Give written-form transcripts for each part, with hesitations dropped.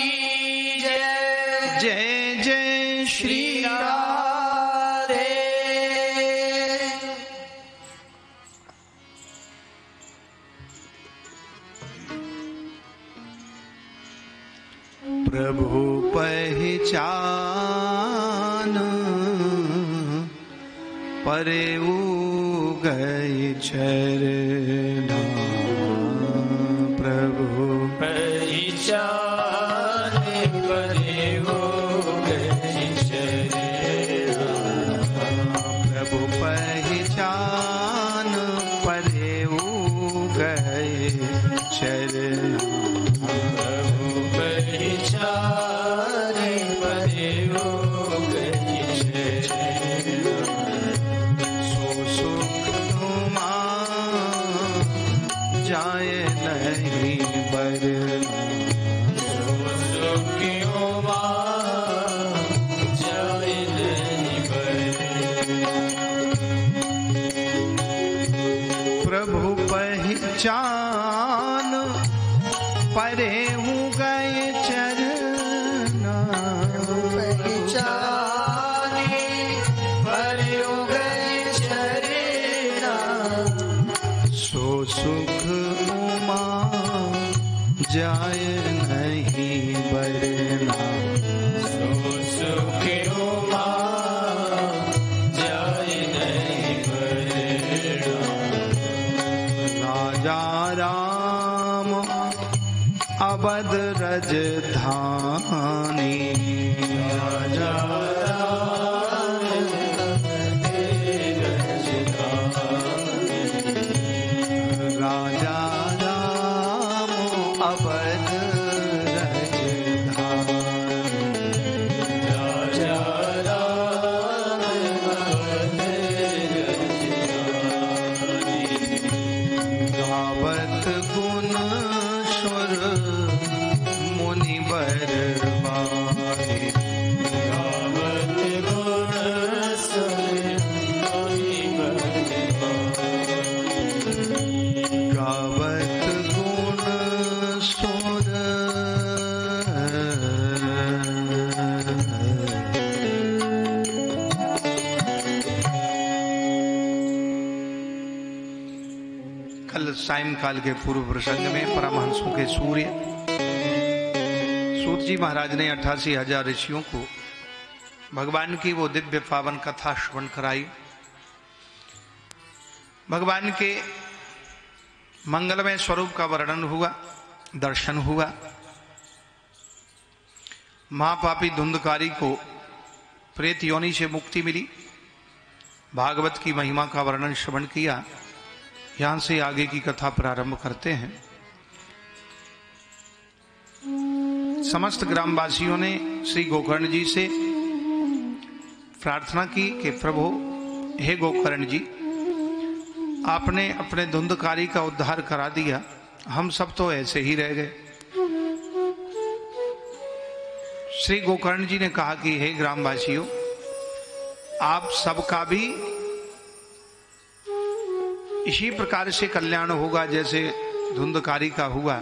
की जय। जय जय श्री राधे। प्रभु पहचान परे गए चरना। प्रभु पहचान परे गए चरना। प्रभु पहचान परे गए चरना। प्रभु पहचान परे गए चरना। जाए नहीं बरना। सुखियों जाए नहीं बरना। प्रभु पहचान परे गए चरना। पहचान परे गए चरना। सो सुख उमा जाए नहीं बरना। सो सुखियों जाए नहीं बरना। राजा राम अवध रजधानी। राजा राजा राम अवध गावत गुण सुर मुनि बरवाए। गावत गुण सुर मुनि बरवाए। गावत गुण सुर कल सायंकाल के पूर्व प्रसंग में परमहंसों के सूर्य सूत जी महाराज ने 88,000 ऋषियों को भगवान की वो दिव्य पावन कथा श्रवण कराई। भगवान के मंगलमय स्वरूप का वर्णन हुआ, दर्शन हुआ। महापापी धुंधकारी को प्रेत योनि से मुक्ति मिली। भागवत की महिमा का वर्णन श्रवण किया। यहां से आगे की कथा प्रारंभ करते हैं। समस्त ग्रामवासियों ने श्री गोकर्ण जी से प्रार्थना की कि प्रभु, हे गोकर्ण जी, आपने अपने धुंधकारी का उद्धार करा दिया, हम सब तो ऐसे ही रह गए। श्री गोकर्ण जी ने कहा कि हे ग्रामवासियों, आप सबका भी इसी प्रकार से कल्याण होगा जैसे धुंधकारी का हुआ।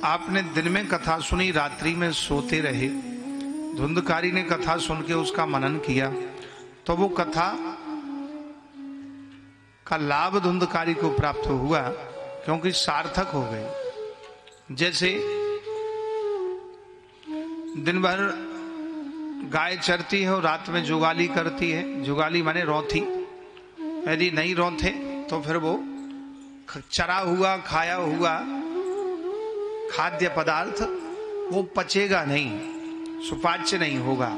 आपने दिन में कथा सुनी, रात्रि में सोते रहे। धुंधकारी ने कथा सुन के उसका मनन किया तो वो कथा का लाभ धुंधकारी को प्राप्त हुआ, क्योंकि सार्थक हो गए। जैसे दिन भर गाय चरती है और रात में जुगाली करती है। जुगाली माने रौथी। यदि नहीं रौथे तो फिर वो चरा हुआ, खाया हुआ खाद्य पदार्थ वो पचेगा नहीं, सुपाच्य नहीं होगा।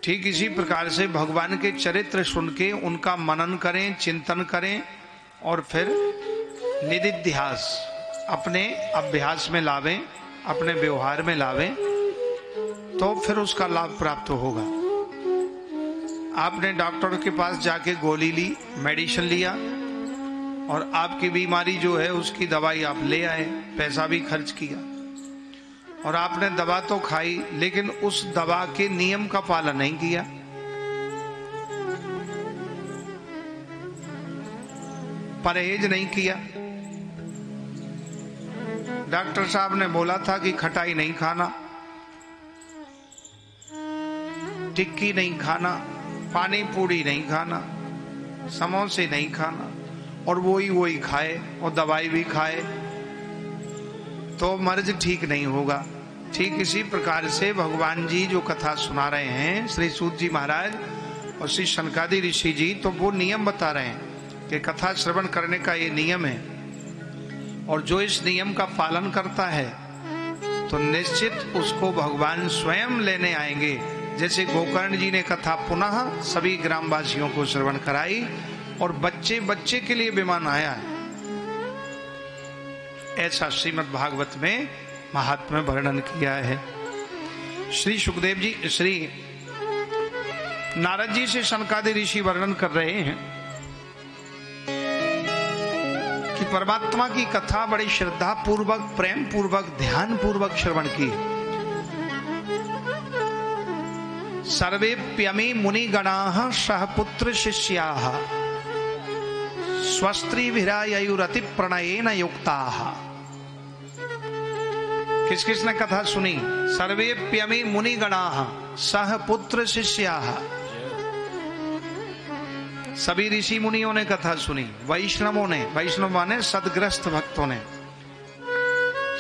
ठीक इसी प्रकार से भगवान के चरित्र सुन के उनका मनन करें, चिंतन करें और फिर निदिध्यास अपने अभ्यास में लावें, अपने व्यवहार में लावें, तो फिर उसका लाभ प्राप्त होगा। आपने डॉक्टर के पास जाके गोली ली, मेडिसिन लिया और आपकी बीमारी जो है उसकी दवाई आप ले आए, पैसा भी खर्च किया और आपने दवा तो खाई, लेकिन उस दवा के नियम का पालन नहीं किया। परहेज नहीं किया, डॉक्टर साहब ने बोला था कि खटाई नहीं खाना, टिक्की नहीं खाना, पानी पूरी नहीं खाना, समोसे नहीं खाना, और वही खाए और दवाई भी खाए तो मर्ज ठीक नहीं होगा। ठीक इसी प्रकार से भगवान जी जो कथा सुना रहे हैं श्री सूत जी महाराज और श्री शनकादि ऋषि जी, तो वो नियम बता रहे हैं कि कथा श्रवण करने का ये नियम है, और जो इस नियम का पालन करता है तो निश्चित उसको भगवान स्वयं लेने आएंगे। जैसे गोकर्ण जी ने कथा पुनः सभी ग्रामवासियों को श्रवण कराई और बच्चे बच्चे के लिए विमान आया है, ऐसा श्रीमद् भागवत में महात्म्य वर्णन किया है। श्री सुखदेव जी, श्री नारद जी से शनकादि ऋषि वर्णन कर रहे हैं कि परमात्मा की कथा बड़ी श्रद्धा पूर्वक, प्रेम पूर्वक, ध्यान पूर्वक श्रवण की। सर्वेप्यमी मुनिगणाः सहपुत्र शिष्याः स्वस्त्रीभिरायुरति प्रणयेन युक्ताः। किस किस ने कथा सुनी? सर्वेप्यमी मुनिगणाः सहपुत्र शिष्याः, सभी ऋषि मुनियों ने कथा सुनी, वैष्णवों ने, वैष्णव माने सदग्रस्त भक्तों ने,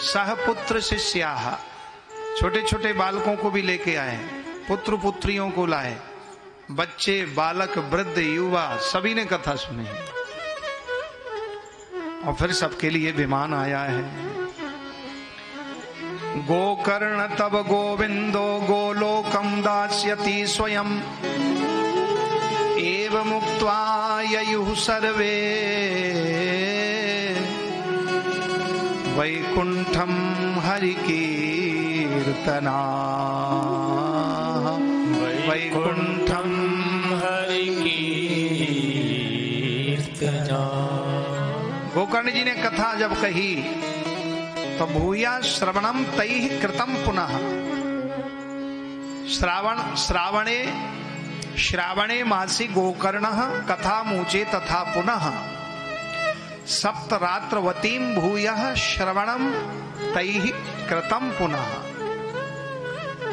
सहपुत्र शिष्याः, छोटे छोटे बालकों को भी लेके आए, पुत्र पुत्रियों को लाए, बच्चे, बालक, वृद्ध, युवा, सभी ने कथा सुनी और फिर सबके लिए विमान आया है। गोकर्ण तब गोविंदो गोलोकम दास्यति स्वयं एव मुक्त्वा ययुः सर्वे वैकुंठम हरिकीर्तना वैकुंठम हरिकीर्तना। गोकर्ण जी ने कथा जब कही तो भूया श्रवणम तैः कृतम पुनः। श्रावणे मासी गोकर्णः कथा मूचे तथा पुनः सप्तरात्रवतीं भूयः श्रवणम तैः कृतम पुनः।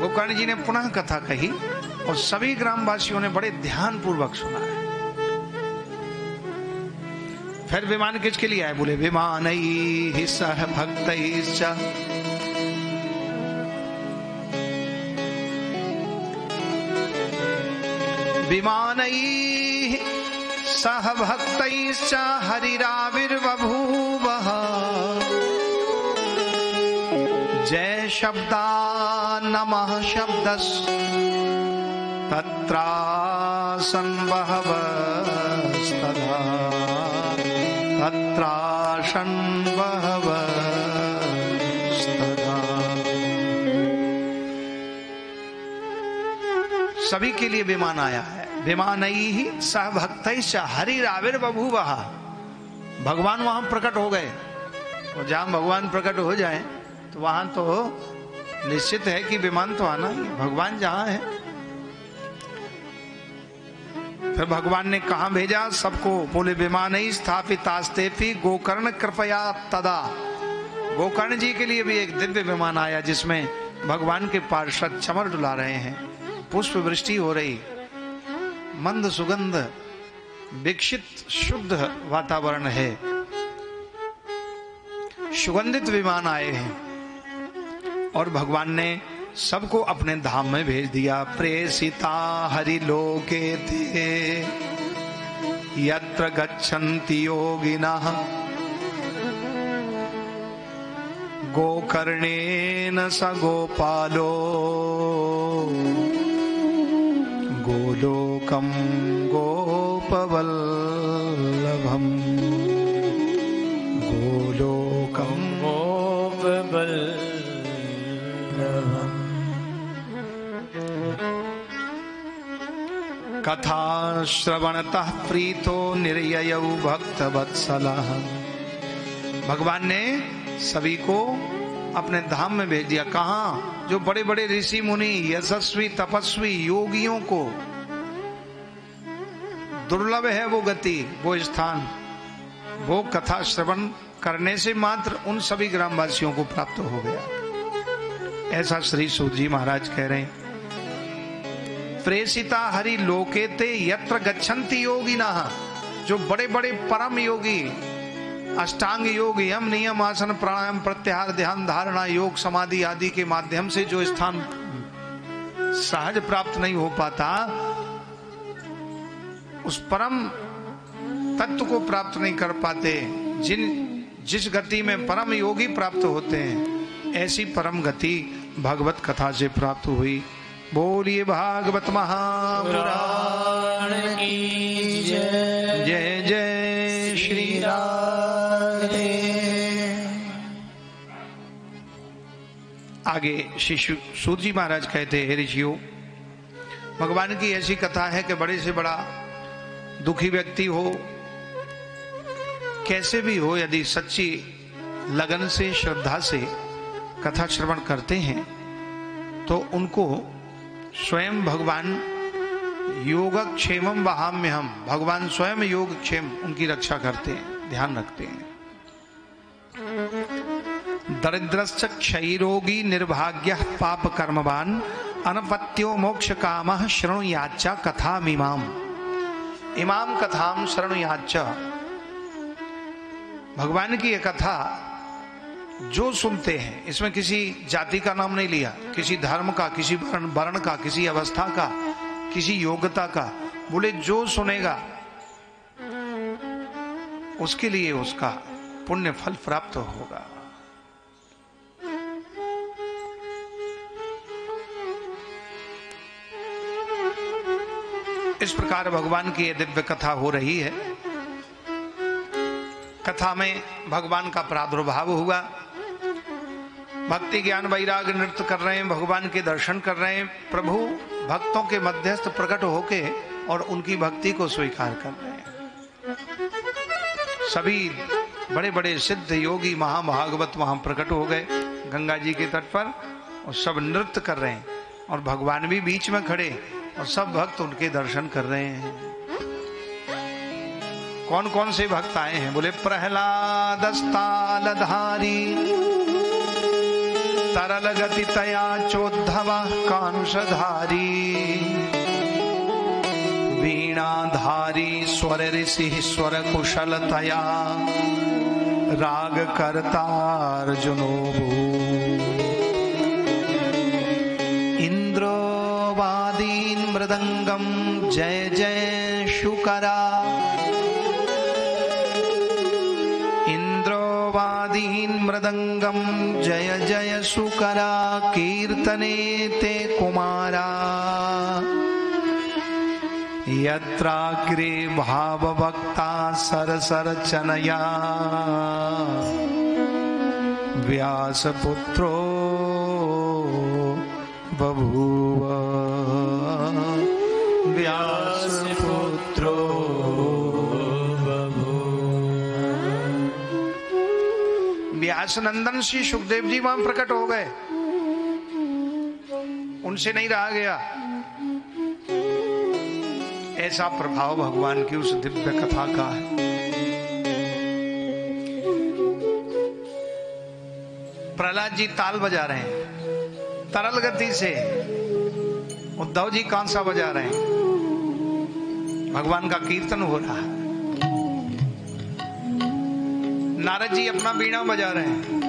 गोकर्ण जी ने पुनः कथा कही और सभी ग्रामवासियों ने बड़े ध्यान पूर्वक सुना है। फिर विमान किसके लिए आए? बोले विमानैः सह भक्तैश्च विमानैः सह भक्तैश्च हरिराविर्बभूवः जय शब्दा नमः शब्दस् तत्रासन् बहवस्तदा तत्रासन् बहवस्तदा। सभी के लिए विमान आया है। विमानैः सह भक्तैश्च हरिराविर्बभूवः, भगवान वहां प्रकट हो गए। और जहां भगवान प्रकट हो जाए तो वहां तो निश्चित है कि विमान तो आना ही, भगवान जहां है। फिर भगवान ने कहा भेजा सबको? बोले विमानैः स्थापितास्तेपि गोकर्ण कृपया तदा। गोकर्ण जी के लिए भी एक दिव्य विमान आया जिसमें भगवान के पार्षद चमर डुला रहे हैं, पुष्प वृष्टि हो रही, मंद सुगंध, विकसित शुद्ध वातावरण है, सुगंधित विमान आए हैं और भगवान ने सबको अपने धाम में भेज दिया। प्रेषिता हरिलोके ते यत्र गच्छन्ति योगिनः गोकर्णेन स गोपालो गोलोकम गोपवल्लभम गोलोकम गोपवल्लभम। कथा श्रवणतः प्रीतो निर्ययौ भक्तवत्सलः। भगवान ने सभी को अपने धाम में भेज दिया। कहाँ? जो बड़े बड़े ऋषि मुनि, यशस्वी, तपस्वी, योगियों को दुर्लभ है वो गति, वो स्थान, वो कथा श्रवण करने से मात्र उन सभी ग्रामवासियों को प्राप्त हो गया। ऐसा श्री सूत जी महाराज कह रहे हैं। प्रेषिता हरि लोकेते यत्र गच्छन्ति योगिनः, जो बड़े बड़े परम योगी अष्टांग योग, यम नियम आसन प्राणायाम प्रत्याहार ध्यान धारणा योग समाधि आदि के माध्यम से जो स्थान सहज प्राप्त नहीं हो पाता, उस परम तत्व को प्राप्त नहीं कर पाते, जिस गति में परम योगी प्राप्त होते हैं, ऐसी परम गति भगवत कथा से प्राप्त हुई। बोलिए भागवत महापुराण की जय। जय जय श्री राधे। आगे श्री सूत जी महाराज कहते हैं, ऋषियों, भगवान की ऐसी कथा है कि बड़े से बड़ा दुखी व्यक्ति हो, कैसे भी हो, यदि सच्ची लगन से श्रद्धा से कथा श्रवण करते हैं तो उनको स्वयं भगवान योगक्षेमम वहाम्यहम, भगवान स्वयं योगक्षेम उनकी रक्षा करते हैं, ध्यान रखते हैं। दरिद्रश्च क्षयरोगी निर्भाग्यः पाप कर्मवान अनपत्यो मोक्ष कामः शृणुयाच्च कथामिमाम। इमाम कथाम शृणुयाच्च, भगवान की ये कथा जो सुनते हैं, इसमें किसी जाति का नाम नहीं लिया, किसी धर्म का, किसी वर्ण का, किसी अवस्था का, किसी योग्यता का, बोले जो सुनेगा उसके लिए उसका पुण्य फल प्राप्त होगा। इस प्रकार भगवान की यह दिव्य कथा हो रही है। कथा में भगवान का प्रादुर्भाव हुआ, भक्ति ज्ञान वैराग्य नृत्य कर रहे हैं, भगवान के दर्शन कर रहे हैं, प्रभु भक्तों के मध्यस्थ प्रकट होके और उनकी भक्ति को स्वीकार कर रहे हैं। सभी बड़े बड़े सिद्ध योगी महाभागवत वहां प्रकट हो गए गंगा जी के तट पर, और सब नृत्य कर रहे हैं, और भगवान भी बीच में खड़े, और सब भक्त उनके दर्शन कर रहे हैं। कौन कौन से भक्त आए हैं? बोले प्रहलाद स्थालधारी तरल गति तया चोद्धव कांशधारी वीणाधारी स्वर ऋषि स्वर कुशलतया राग कर्तार्जुनो इंद्रोवादीन मृदंगम जय जय शुकरा इंद्रोवादीन मृदंगम जय जय शुकरा कीर्तने ते कुमारा यत्राग्रे भावभक्ता सरसरचनया व्यासपुत्रो बभूव व्यासपुत्रो व्यास नंदन श्री सुखदेव जी वहां प्रकट हो गए, उनसे नहीं रहा गया। ऐसा प्रभाव भगवान की उस दिव्य कथा का है। प्रहलाद जी ताल बजा रहे हैं तरल गति से, उद्धव जी कांसा बजा रहे हैं, भगवान का कीर्तन हो रहा है। नारद जी अपना बीणा बजा रहे हैं।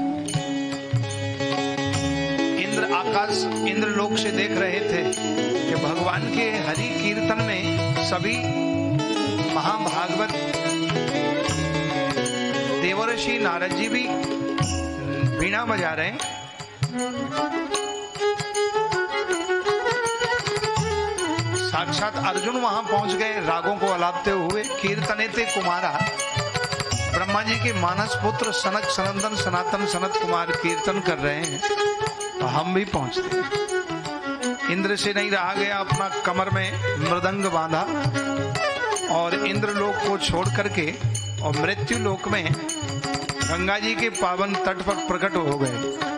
इंद्र आकाश इंद्र लोक से देख रहे थे कि भगवान के हरि कीर्तन में सभी महाभागवत देवर्षि नारद जी भी बीणा बजा रहे हैं। साक्षात अर्जुन वहां पहुंच गए रागों को अलापते हुए। कीर्तने ते कुमारा, ब्रह्मा जी के मानस पुत्र सनक सनंदन सनातन सनत कुमार कीर्तन कर रहे हैं, तो हम भी पहुंचते हैं। इंद्र से नहीं रहा गया, अपना कमर में मृदंग बांधा और इंद्र लोक को छोड़ करके और मृत्यु लोक में गंगा जी के पावन तट पर प्रकट हो गए।